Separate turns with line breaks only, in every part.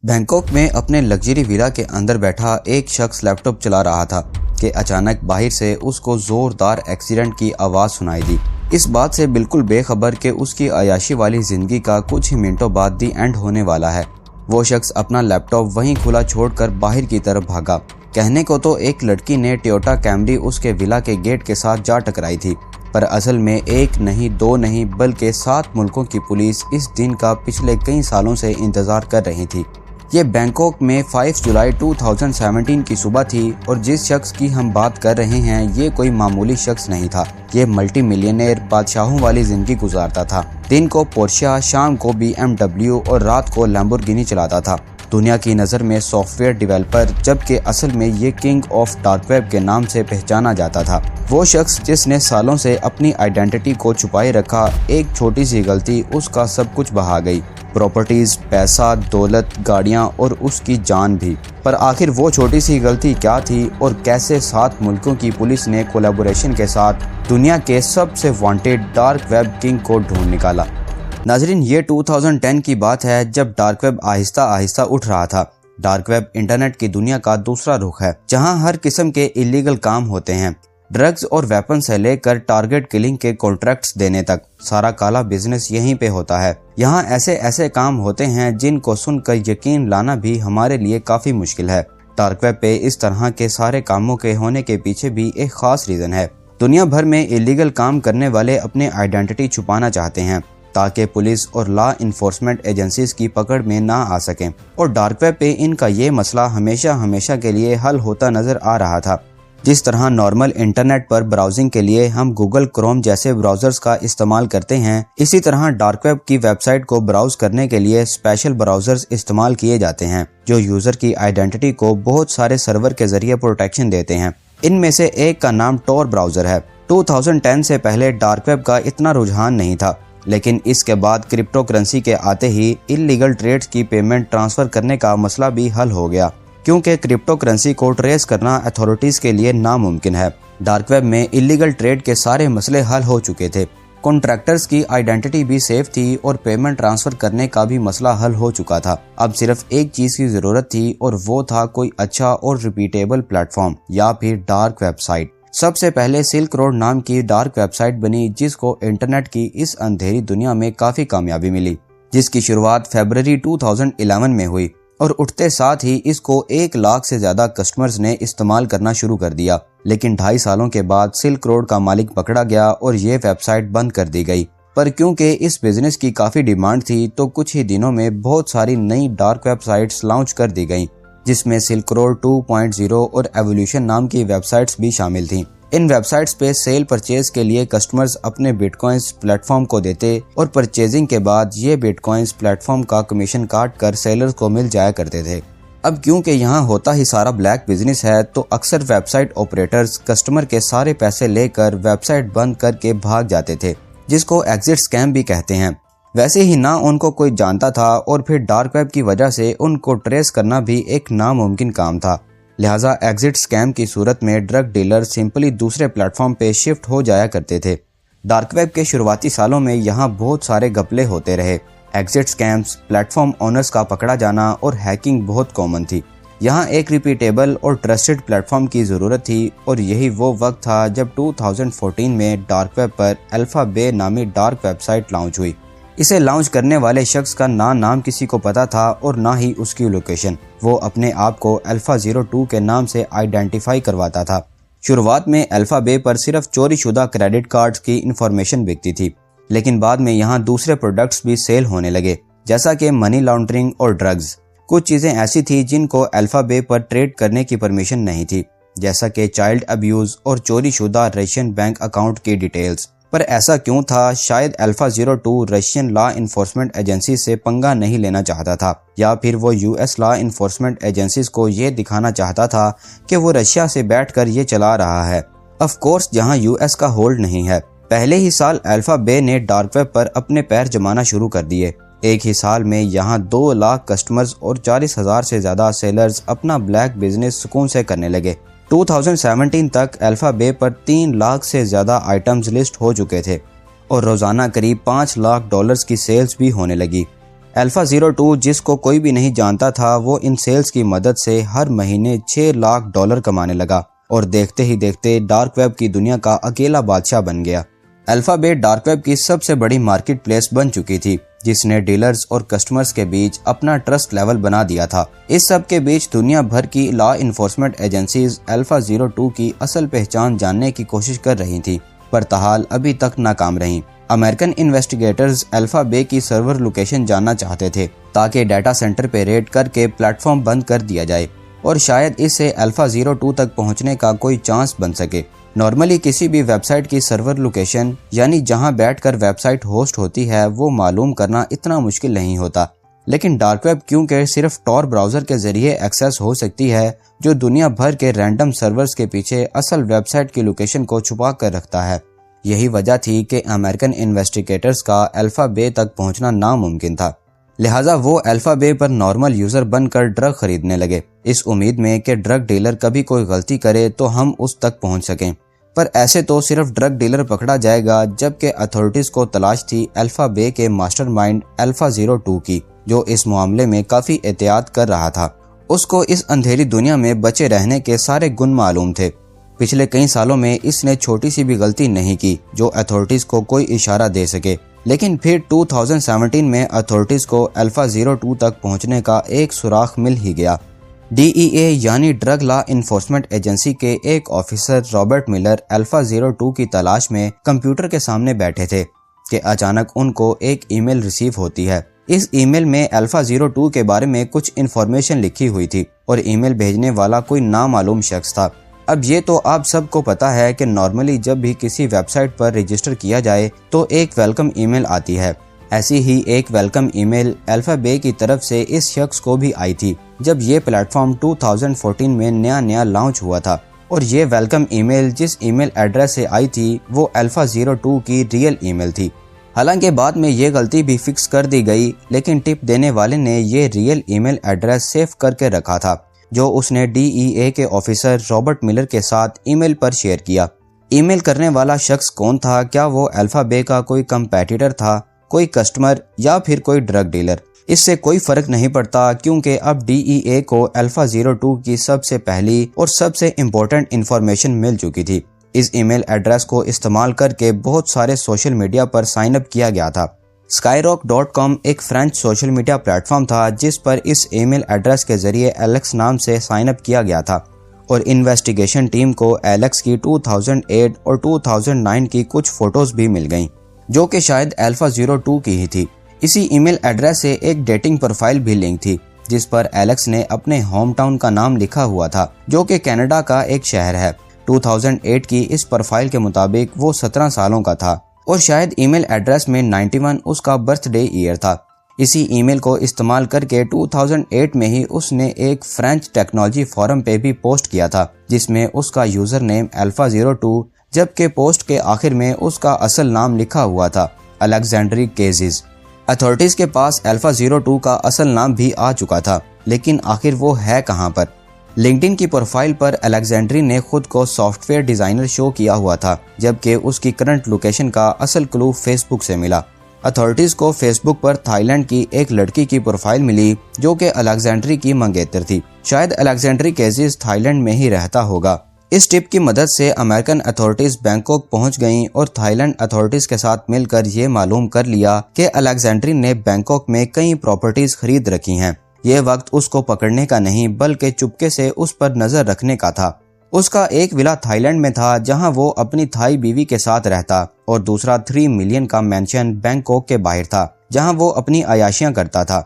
Bangkok में अपने luxury villa के अंदर बैठा एक शख्स लैपटॉप चला रहा था कि अचानक बाहर से उसको जोरदार एक्सीडेंट की आवाज़ सुनाई दी। इस बात से बिल्कुल बेखबर कि उसकी अयाशी वाली जिंदगी का कुछ ही मिनटों बाद दी एंड होने वाला है। वो शख्स अपना लैपटॉप वहीं खुला छोड़कर बाहर की तरफ भागा। कहने को तो एक लड़की ने टोयोटा कैमरी उसके विला के गेट के साथ जा टकराई थी, पर असल में एक नहीं, दो नहीं, बल्कि 7 मुल्कों की पुलिस इस दिन का पिछले कई सालों से इंतजार कर रही थी। ये बैंकॉक में 5 जुलाई 2017 की सुबह थी और जिस शख्स की हम बात कर रहे हैं ये कोई मामूली शख्स नहीं था। ये मल्टी मिलियनेयर बादशाहों वाली जिंदगी गुजारता था। दिन को पोर्शिया, शाम को BMW और रात को लैम्बोर्गिनी चलाता था। दुनिया की नज़र में सॉफ्टवेयर डेवलपर, जबकि असल में ये किंग ऑफ डार्क वेब के नाम से पहचाना जाता था। वो शख्स जिसने सालों से अपनी आइडेंटिटी को छुपाए रखा, एक छोटी सी गलती उसका सब कुछ बहा गई। प्रॉपर्टीज, पैसा, दौलत, गाड़ियां और उसकी जान भी। पर आखिर वो छोटी सी गलती क्या थी और कैसे 7 मुल्कों की पुलिस ने कोलैबोरेशन के साथ दुनिया के सबसे वांटेड डार्क वेब किंग को ढूंढ निकाला। नाजरीन, ये 2010 की बात है जब डार्क वेब आहिस्ता आहिस्ता उठ रहा था। डार्क वेब इंटरनेट की दुनिया का दूसरा रुख है, जहां हर किस्म के इलीगल काम होते हैं। ड्रग्स और वेपन से लेकर टारगेट किलिंग के कॉन्ट्रैक्ट्स देने तक सारा काला बिजनेस यहीं पे होता है। यहाँ ऐसे ऐसे काम होते हैं जिनको सुनकर यकीन लाना भी हमारे लिए काफी मुश्किल है। डार्क वेब पे इस तरह के सारे कामों के होने के पीछे भी एक खास रीजन है। दुनिया भर में इलीगल काम करने वाले अपने आइडेंटिटी छुपाना चाहते हैं ताकि पुलिस और लॉ इन्फोर्समेंट एजेंसीज की पकड़ में ना आ सकें, और डार्क वेब पे इनका ये मसला हमेशा के लिए हल होता नजर आ रहा था। जिस तरह नॉर्मल इंटरनेट पर ब्राउजिंग के लिए हम गूगल क्रोम जैसे ब्राउजर्स का इस्तेमाल करते हैं, इसी तरह डार्क वेब की वेबसाइट को ब्राउज करने के लिए स्पेशल ब्राउजर्स इस्तेमाल किए जाते हैं जो यूजर की आइडेंटिटी को बहुत सारे सर्वर के जरिए प्रोटेक्शन देते हैं। इनमें से एक का नाम टॉर ब्राउजर है। 2010 से पहले डार्क वेब का इतना रुझान नहीं था, लेकिन इसके बाद क्रिप्टो करेंसी के आते ही इलीगल ट्रेड्स की पेमेंट ट्रांसफर करने का मसला भी हल हो गया, क्योंकि क्रिप्टो करेंसी को ट्रेस करना अथॉरिटीज के लिए नामुमकिन है। डार्क वेब में इलीगल ट्रेड के सारे मसले हल हो चुके थे। कॉन्ट्रैक्टर्स की आइडेंटिटी भी सेफ थी और पेमेंट ट्रांसफर करने का भी मसला हल हो चुका था। अब सिर्फ एक चीज की जरूरत थी और वो था कोई अच्छा और रिपीटेबल प्लेटफॉर्म या फिर डार्क वेबसाइट। सबसे पहले सिल्क रोड नाम की डार्क वेबसाइट बनी, जिसको इंटरनेट की इस अंधेरी दुनिया में काफी कामयाबी मिली, जिसकी शुरुआत फरवरी 2011 में हुई और उठते साथ ही इसको 1 लाख से ज्यादा कस्टमर्स ने इस्तेमाल करना शुरू कर दिया। लेकिन 2.5 सालों के बाद सिल्क रोड का मालिक पकड़ा गया और ये वेबसाइट बंद कर दी गई। पर क्योंकि इस बिजनेस की काफी डिमांड थी तो कुछ ही दिनों में बहुत सारी नई डार्क वेबसाइट्स लॉन्च कर दी गईं, जिसमें सिल्क रोड 2.0 और एवोल्यूशन नाम की वेबसाइट्स भी शामिल थीं। इन वेबसाइट्स पे सेल परचेज के लिए कस्टमर्स अपने बिटकॉइंस प्लेटफॉर्म को देते और परचेजिंग के बाद ये बिटकॉइंस प्लेटफॉर्म का कमीशन काट कर सेलर्स को मिल जाया करते थे। अब क्योंकि यहाँ होता ही सारा ब्लैक बिजनेस है तो अक्सर वेबसाइट ऑपरेटर्स कस्टमर के सारे पैसे लेकर वेबसाइट बंद करके भाग जाते थे, जिसको एग्जिट स्कैम भी कहते हैं। वैसे ही ना उनको कोई जानता था और फिर डार्क वेब की वजह से उनको ट्रेस करना भी एक नामुमकिन काम था। लिहाजा एग्जिट स्कैम की सूरत में ड्रग डीलर सिंपली दूसरे प्लेटफॉर्म पे शिफ्ट हो जाया करते थे। डार्क वेब के शुरुआती सालों में यहाँ बहुत सारे घपले होते रहे। एग्जिट स्कैम्स, प्लेटफॉर्म ओनर्स का पकड़ा जाना और हैकिंग बहुत कॉमन थी। यहाँ एक रिपीटेबल और ट्रस्टेड प्लेटफॉर्म की ज़रूरत थी और यही वो वक्त था जब 2014 में डार्क वेब पर अल्फा बे नामी डार्क वेबसाइट लॉन्च हुई। इसे लॉन्च करने वाले शख्स का नाम किसी को पता था और ना ही उसकी लोकेशन। वो अपने आप को अल्फा 02 के नाम से आइडेंटिफाई करवाता था। शुरुआत में अल्फा बे पर सिर्फ चोरी शुदा क्रेडिट कार्ड्स की इंफॉर्मेशन बिकती थी, लेकिन बाद में यहाँ दूसरे प्रोडक्ट्स भी सेल होने लगे, जैसा कि मनी लॉन्ड्रिंग और ड्रग्स। कुछ चीजें ऐसी थी जिनको अल्फा बे पर ट्रेड करने की परमिशन नहीं थी, जैसा कि चाइल्ड अब्यूज और चोरी शुदा रशियन बैंक अकाउंट की डिटेल्स। पर ऐसा क्यों था? शायद alpha 02 Russian law enforcement agency से पंगा नहीं लेना चाहता था, या फिर वो यूएस लॉ इन्फोर्समेंट एजेंसीज को ये दिखाना चाहता था कि वो रशिया से बैठकर ये चला रहा है। ऑफ कोर्स जहां यूएस का होल्ड नहीं है। पहले ही साल अल्फा बे ने डार्क वेब पर अपने पैर जमाना शुरू कर दिए। एक ही साल में यहाँ 2 लाख कस्टमर्स और 40,000 से ज्यादा सेलर्स अपना ब्लैक बिजनेस सुकून से करने लगे। 2017 तक अल्फा बे पर 3 लाख से ज्यादा आइटम्स लिस्ट हो चुके थे और रोजाना करीब $5 लाख की सेल्स भी होने लगी। अल्फा 02 जिसको कोई भी नहीं जानता था, वो इन सेल्स की मदद से हर महीने $6 लाख कमाने लगा और देखते ही देखते डार्क वेब की दुनिया का अकेला बादशाह बन गया। अल्फाबेट डार्क वेब की सबसे बड़ी मार्केट प्लेस बन चुकी थी, जिसने डीलर्स और कस्टमर्स के बीच अपना ट्रस्ट लेवल बना दिया था। इस सब के बीच दुनिया भर की लॉ इन्फोर्समेंट एजेंसीज अल्फा 02 की असल पहचान जानने की कोशिश कर रही थी, पर ताहाल अभी तक नाकाम रहीं। अमेरिकन इन्वेस्टिगेटर्स अल्फा बे की सर्वर लोकेशन जानना चाहते थे ताकि डाटा सेंटर पे रेड करके प्लेटफॉर्म बंद कर दिया जाए और शायद इससे अल्फा 02 तक पहुंचने का कोई चांस बन सके। नॉर्मली किसी भी वेबसाइट की सर्वर लोकेशन यानी जहां बैठकर वेबसाइट होस्ट होती है वो मालूम करना इतना मुश्किल नहीं होता, लेकिन डार्क वेब क्योंकि सिर्फ टॉर ब्राउजर के जरिए एक्सेस हो सकती है जो दुनिया भर के रैंडम सर्वर्स के पीछे असल वेबसाइट की लोकेशन को छुपा कर रखता है। यही वजह थी कि अमेरिकन इन्वेस्टिगेटर्स का अल्फा बे तक पहुंचना नामुमकिन था। लिहाजा वो अल्फा बे पर नॉर्मल यूजर बनकर ड्रग खरीदने लगे, इस उम्मीद में कि ड्रग डीलर कभी कोई गलती करे तो हम उस तक पहुंच सकें। पर ऐसे तो सिर्फ ड्रग डीलर पकड़ा जाएगा, जबकि अथॉरिटीज को तलाश थी अल्फा बे के मास्टरमाइंड अल्फा 02 की, जो इस मामले में काफी एहतियात कर रहा था। उसको इस अंधेरी दुनिया में बचे रहने के सारे गुण मालूम थे। पिछले कई सालों में इसने छोटी सी भी गलती नहीं की जो अथॉरिटीज को कोई इशारा दे सके, लेकिन फिर 2017 में अथॉरिटीज को अल्फा 02 तक पहुंचने का एक सुराख मिल ही गया। DEA यानी ड्रग लॉ इन्फोर्समेंट एजेंसी के एक ऑफिसर रॉबर्ट मिलर अल्फा 02 की तलाश में कंप्यूटर के सामने बैठे थे कि अचानक उनको एक ईमेल रिसीव होती है। इस ईमेल में अल्फा 02 के बारे में कुछ इन्फॉर्मेशन लिखी हुई थी और ईमेल भेजने वाला कोई नामालूम शख्स था। अब ये तो आप सबको पता है कि नॉर्मली जब भी किसी वेबसाइट पर रजिस्टर किया जाए तो एक वेलकम ईमेल आती है। ऐसी ही एक वेलकम ईमेल अल्फा बे की तरफ से इस शख्स को भी आई थी जब ये प्लेटफॉर्म 2014 में नया लॉन्च हुआ था, और ये वेलकम ईमेल जिस ईमेल एड्रेस से आई थी वो अल्फा 02 की रियल ईमेल थी। हालांकि बाद में ये गलती भी फिक्स कर दी गई, लेकिन टिप देने वाले ने ये रियल ईमेल एड्रेस सेव करके रखा था जो उसने DEA के ऑफिसर रॉबर्ट मिलर के साथ ईमेल पर शेयर किया। ईमेल करने वाला शख्स कौन था? क्या वो अल्फा बे का कोई कंपेटिटर था, कोई कस्टमर या फिर कोई ड्रग डीलर? इससे कोई फर्क नहीं पड़ता, क्योंकि अब DEA को अल्फा 02 की सबसे पहली और सबसे इम्पोर्टेंट इंफॉर्मेशन मिल चुकी थी। इस ईमेल एड्रेस को इस्तेमाल करके बहुत सारे सोशल मीडिया पर साइन अप किया गया था। Skyrock.com एक फ्रेंच सोशल मीडिया प्लेटफॉर्म था जिस पर इस ईमेल एड्रेस के जरिए एलेक्स नाम से साइन अप किया गया था, और इन्वेस्टिगेशन टीम को एलेक्स की 2008 और 2009 की कुछ फोटोज भी मिल गईं, जो कि शायद अल्फा 02 की ही थी। इसी ईमेल एड्रेस से एक डेटिंग प्रोफाइल भी लिंक थी जिस पर एलेक्स ने अपने होम टाउन का नाम लिखा हुआ था, जो कि कनाडा का एक शहर है। 2008 की इस प्रोफाइल के मुताबिक वो 17 सालों का था और शायद ईमेल एड्रेस में 91 उसका बर्थडे ईयर था। इसी ईमेल को इस्तेमाल करके 2008 में ही उसने एक फ्रेंच टेक्नोलॉजी फोरम पे भी पोस्ट किया था जिसमें उसका यूजर नेम अल्फा 02, जबकि पोस्ट के आखिर में उसका असल नाम लिखा हुआ था अलेक्जेंड्री केजिस। अथॉरिटीज के पास अल्फा 02 का असल नाम भी आ चुका था, लेकिन आखिर वो है कहाँ पर? लिंक्डइन की प्रोफाइल पर अलेक्जेंड्री ने खुद को सॉफ्टवेयर डिजाइनर शो किया हुआ था, जबकि उसकी करंट लोकेशन का असल क्लू फेसबुक से मिला। अथॉरिटीज को फेसबुक पर थाईलैंड की एक लड़की की प्रोफाइल मिली जो कि अलेक्जेंड्री की मंगेतर थी। शायद अलेक्जेंड्री केजिस थाईलैंड में ही रहता होगा। इस टिप की मदद से अमेरिकन अथॉरिटीज बैंकॉक पहुंच गईं और थाईलैंड अथॉरिटीज के साथ मिलकर ये मालूम कर लिया कि अलेक्जेंड्री ने बैंकॉक में कई प्रॉपर्टीज खरीद रखी हैं। ये वक्त उसको पकड़ने का नहीं बल्कि चुपके से उस पर नजर रखने का था। उसका एक विला थाईलैंड में था जहां वो अपनी थाई बीवी के साथ रहता, और दूसरा 3 मिलियन का मैंशन बैंकॉक के बाहर था जहां वो अपनी अयाशियां करता था।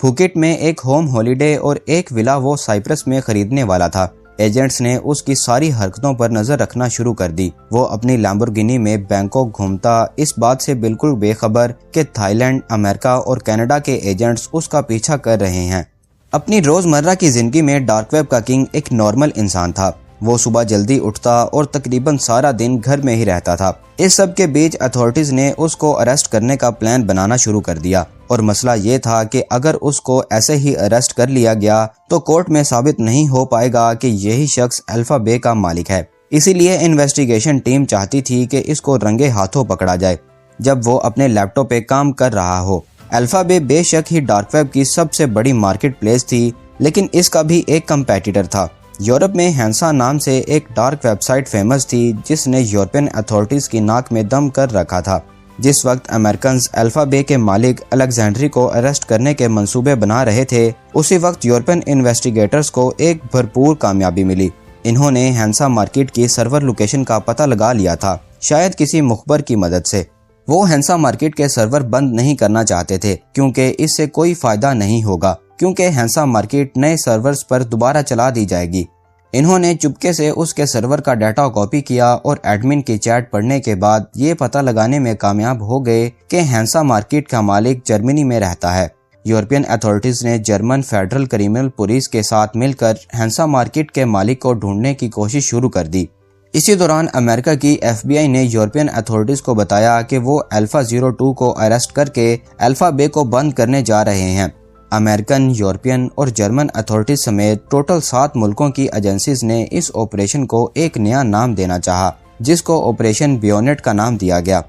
फुकेट में एक होम हॉलिडे और एक विला वो साइप्रस में खरीदने वाला था। एजेंट्स ने उसकी सारी हरकतों पर नजर रखना शुरू कर दी। वो अपनी लैम्बोर्गिनी में बैंकॉक घूमता, इस बात से बिल्कुल बेखबर कि थाईलैंड, अमेरिका और कनाडा के एजेंट्स उसका पीछा कर रहे हैं। अपनी रोजमर्रा की जिंदगी में डार्क वेब का किंग एक नॉर्मल इंसान था। वो सुबह जल्दी उठता और तकरीबन सारा दिन घर में ही रहता था। इस सब के बीच अथॉरिटीज ने उसको अरेस्ट करने का प्लान बनाना शुरू कर दिया, और मसला ये था कि अगर उसको ऐसे ही अरेस्ट कर लिया गया तो कोर्ट में साबित नहीं हो पाएगा कि यही शख्स अल्फा बे का मालिक है। इसीलिए इन्वेस्टिगेशन टीम चाहती थी कि इसको रंगे हाथों पकड़ा जाए जब वो अपने लैपटॉप पे काम कर रहा हो। अल्फाबे बेशक ही डार्क वेब की सबसे बड़ी मार्केट प्लेस थी, लेकिन इसका भी एक कंपेटिटर था। यूरोप में हैंसा नाम से एक डार्क वेबसाइट फेमस थी जिसने यूरोपियन अथॉरिटीज की नाक में दम कर रखा था। जिस वक्त अमेरिकन अल्फाबे के मालिक अलेक्जेंड्री को अरेस्ट करने के मंसूबे बना रहे थे, उसी वक्त यूरोपियन इन्वेस्टिगेटर्स को एक भरपूर कामयाबी मिली। इन्होंने हैंसा मार्केट की सर्वर लोकेशन का पता लगा लिया था, शायद किसी मुखबर की मदद से। वो हैंसा मार्केट के सर्वर बंद नहीं करना चाहते थे क्योंकि इससे कोई फायदा नहीं होगा, क्योंकि हैंसा मार्केट नए सर्वर्स पर दोबारा चला दी जाएगी। इन्होंने चुपके से उसके सर्वर का डाटा कॉपी किया और एडमिन की चैट पढ़ने के बाद ये पता लगाने में कामयाब हो गए कि हैंसा मार्केट का मालिक जर्मनी में रहता है। यूरोपियन अथॉरिटीज ने जर्मन फेडरल क्रिमिनल पुलिस के साथ मिलकर हैंसा मार्केट के मालिक को ढूंढने की कोशिश शुरू कर दी। इसी दौरान अमेरिका की FBI ने यूरोपियन अथॉरिटीज को बताया कि वो अल्फा 02 को अरेस्ट करके अल्फाबे को बंद करने जा रहे हैं। अमेरिकन, यूरोपियन और जर्मन अथॉरिटीज समेत टोटल 7 मुल्कों की एजेंसीज ने इस ऑपरेशन को एक नया नाम देना चाहा, जिसको ऑपरेशन बेयोनेट का नाम दिया गया।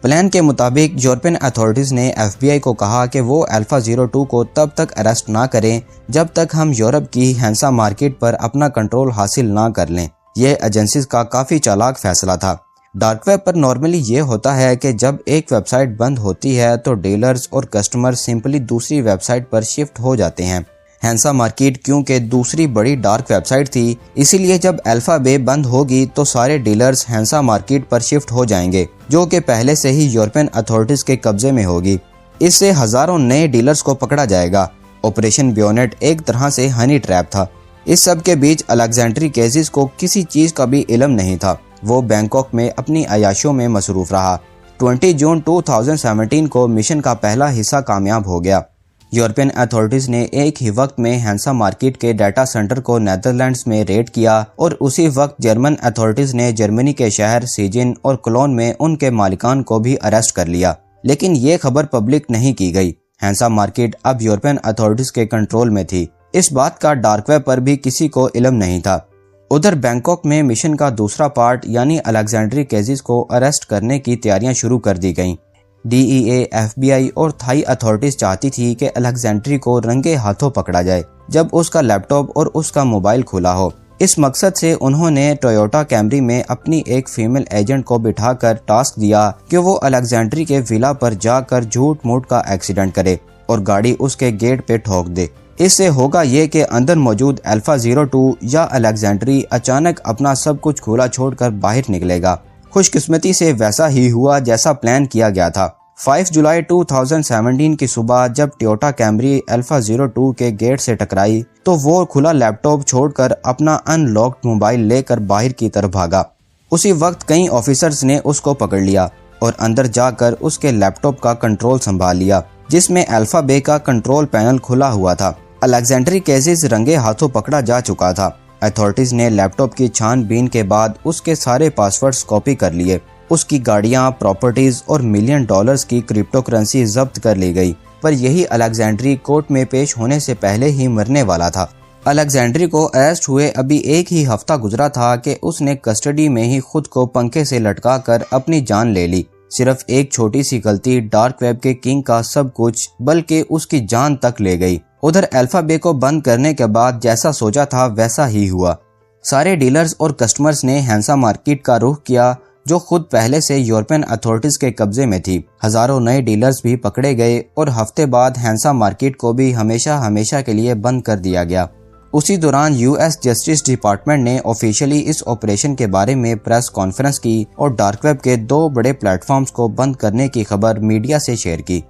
प्लान के मुताबिक यूरोपियन अथॉरिटीज ने FBI को कहा कि वो अल्फा 02 को तब तक अरेस्ट ना करें जब तक हम यूरोप की हैंसा मार्केट पर अपना कंट्रोल हासिल ना कर लें। यह एजेंसीज का काफ़ी चालाक फैसला था। डार्क वेब पर नॉर्मली ये होता है कि जब एक वेबसाइट बंद होती है तो डीलर्स और कस्टमर सिंपली दूसरी वेबसाइट पर शिफ्ट हो जाते हैं। हैंसा मार्केट क्योंकि दूसरी बड़ी डार्क वेबसाइट थी, इसीलिए जब अल्फाबे बंद होगी तो सारे डीलर्स हैंसा मार्केट पर शिफ्ट हो जाएंगे, जो कि पहले से ही यूरोपियन अथॉरिटीज के कब्जे में होगी। इससे हजारों नए डीलर्स को पकड़ा जाएगा। ऑपरेशन बेयोनेट एक तरह से हनी ट्रैप था। इस सब के बीच अलेक्जेंड्री केजिस को किसी चीज का भी इल्म नहीं था। वो बैंकॉक में अपनी अयाशियों में मसरूफ रहा। 20 जून 2017 को मिशन का पहला हिस्सा कामयाब हो गया। यूरोपियन अथॉरिटीज ने एक ही वक्त में हैंसा मार्केट के डाटा सेंटर को नेदरलैंड्स में रेड किया और उसी वक्त जर्मन अथॉरिटीज ने जर्मनी के शहर सीजिन और कोलोन में उनके मालिकान को भी अरेस्ट कर लिया। लेकिन ये खबर पब्लिक नहीं की गई। हैंसा मार्केट अब यूरोपियन अथॉरिटीज के कंट्रोल में थी। इस बात का डार्क वेब पर भी किसी को इल्म नहीं था। उधर बैंकॉक में मिशन का दूसरा पार्ट यानी अलेक्जेंड्री केजिस को अरेस्ट करने की तैयारियां शुरू कर दी गईं। DEA, FBI और थाई अथॉरिटीज चाहती थी कि अलेक्जेंड्री को रंगे हाथों पकड़ा जाए जब उसका लैपटॉप और उसका मोबाइल खुला हो। इस मकसद से उन्होंने टोयोटा कैमरी में अपनी एक फीमेल एजेंट को बिठाकर टास्क दिया कि वो अलेक्जेंड्री के विला पर जाकर झूठ मूठ का एक्सीडेंट करे और गाड़ी उसके गेट पे ठोक दे। इससे होगा ये कि अंदर मौजूद अल्फा 02 या अलेक्जेंड्री अचानक अपना सब कुछ खुला छोड़कर बाहर निकलेगा। खुशकिस्मती से वैसा ही हुआ जैसा प्लान किया गया था। 5 जुलाई 2017 की सुबह जब टोयोटा कैमरी अल्फा 02 के गेट से टकराई तो वो खुला लैपटॉप छोड़कर अपना अनलॉक्ड मोबाइल लेकर बाहर की तरफ भागा। उसी वक्त कई ऑफिसर्स ने उसको पकड़ लिया और अंदर जाकर उसके लैपटॉप का कंट्रोल संभाल लिया, जिसमें अल्फाबे का कंट्रोल पैनल खुला हुआ था। अलेक्जेंड्री केजिस रंगे हाथों पकड़ा जा चुका था। अथॉरिटीज ने लैपटॉप की छानबीन के बाद उसके सारे पासवर्ड्स कॉपी कर लिए। उसकी गाड़ियां, प्रॉपर्टीज और $1 मिलियन की क्रिप्टो करेंसी जब्त कर ली गई। पर यही अलेक्जेंड्री कोर्ट में पेश होने से पहले ही मरने वाला था। अलेक्जेंड्री को अरेस्ट हुए अभी एक ही हफ्ता गुजरा था कि उसने कस्टडी में ही खुद को पंखे से लटकाकर अपनी जान ले ली। सिर्फ एक छोटी सी गलती डार्क वेब के किंग का सब कुछ बल्कि उसकी जान तक ले गई। उधर अल्फाबे को बंद करने के बाद जैसा सोचा था वैसा ही हुआ। सारे डीलर्स और कस्टमर्स ने हैंसा मार्केट का रुख किया जो खुद पहले से यूरोपियन अथॉरिटीज के कब्जे में थी। हजारों नए डीलर्स भी पकड़े गए और हफ्ते बाद हैंसा मार्केट को भी हमेशा के लिए बंद कर दिया गया। उसी दौरान US जस्टिस डिपार्टमेंट ने ऑफिशियली इस ऑपरेशन के बारे में प्रेस कॉन्फ्रेंस की और डार्क वेब के 2 बड़े प्लेटफॉर्म्स को बंद करने की खबर मीडिया से शेयर की।